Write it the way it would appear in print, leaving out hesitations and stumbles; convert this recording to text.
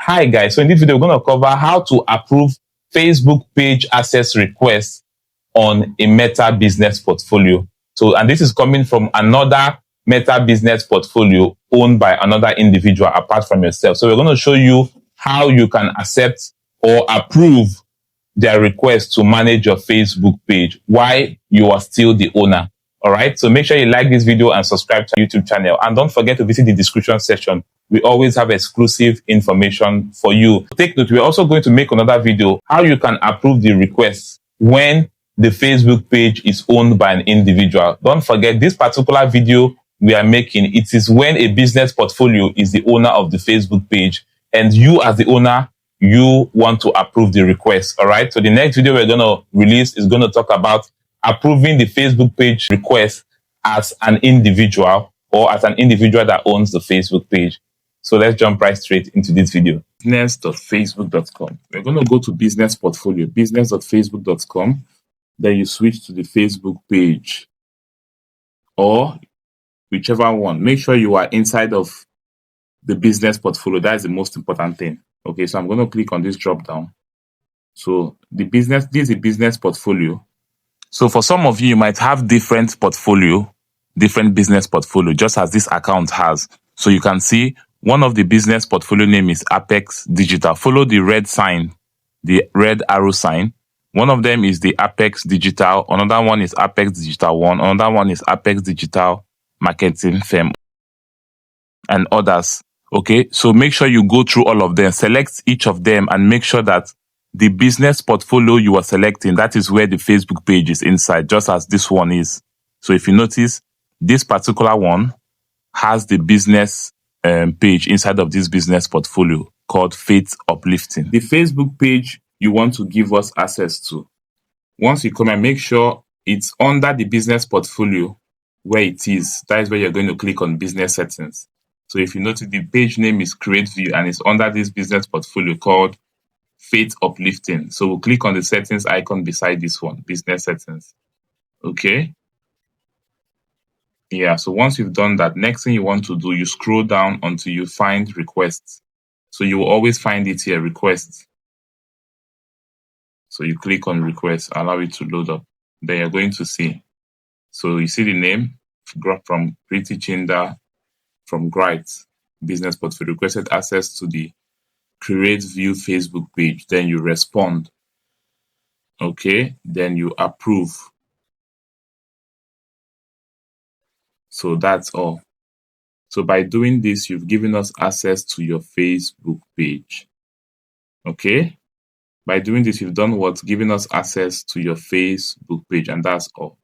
Hi guys, so in this video we're going to cover how to approve Facebook page access requests on a Meta business portfolio. And this is coming from another Meta business portfolio owned by another individual apart from yourself. So we're going to show you how you can accept or approve their request to manage your Facebook page while you are still the owner. All right. So make sure you like this video and subscribe to our YouTube channel. And don't forget to visit the description section. We always have exclusive information for you. Take note, we're also going to make another video how you can approve the requests when the Facebook page is owned by an individual. Don't forget this particular video we are making. It is when a business portfolio is the owner of the Facebook page and you as the owner, you want to approve the request. All right. So the next video we're going to release is going to talk about approving the Facebook page request as an individual or as an individual that owns the Facebook page. So let's jump right straight into this video. Business.facebook.com. We're going to go to business portfolio, business.facebook.com. Then you switch to the Facebook page or whichever one. Make sure you are inside of the business portfolio. That is the most important thing. Okay, so I'm going to click on this drop down. So this is a business portfolio. So for some of you, you might have different business portfolio, just as this account has. So you can see one of the business portfolio name is Apex Digital. Follow the red sign, the red arrow sign. One of them is the Apex Digital. Another one is Apex Digital 1. Another one is Apex Digital Marketing Firm and others. Okay, so make sure you go through all of them, select each of them and make sure that the business portfolio you are selecting, that is where the Facebook page is inside, just as this one is. So if you notice, this particular one has the business page inside of this business portfolio called Faith Uplifting. The Facebook page you want to give us access to. Once you come and make sure it's under the business portfolio where it is, that is where you're going to click on business settings. So if you notice, the page name is Create View and it's under this business portfolio called Faith Uplifting. So we'll click on the settings icon beside this one, business settings. Okay. Yeah, so once you've done that, next thing you want to do, you scroll down until you find requests. So you will always find it here, requests. So you click on request, allow it to load up. Then you're going to see. So you see the name from Pretty Chinda from Gwrite business portfolio, requested access to the Create View Facebook page. Then you respond. Okay, then you approve. So that's all. So by doing this, you've given us access to your Facebook page. Okay, by doing this, you've done what? Giving us access to your Facebook page, and that's all.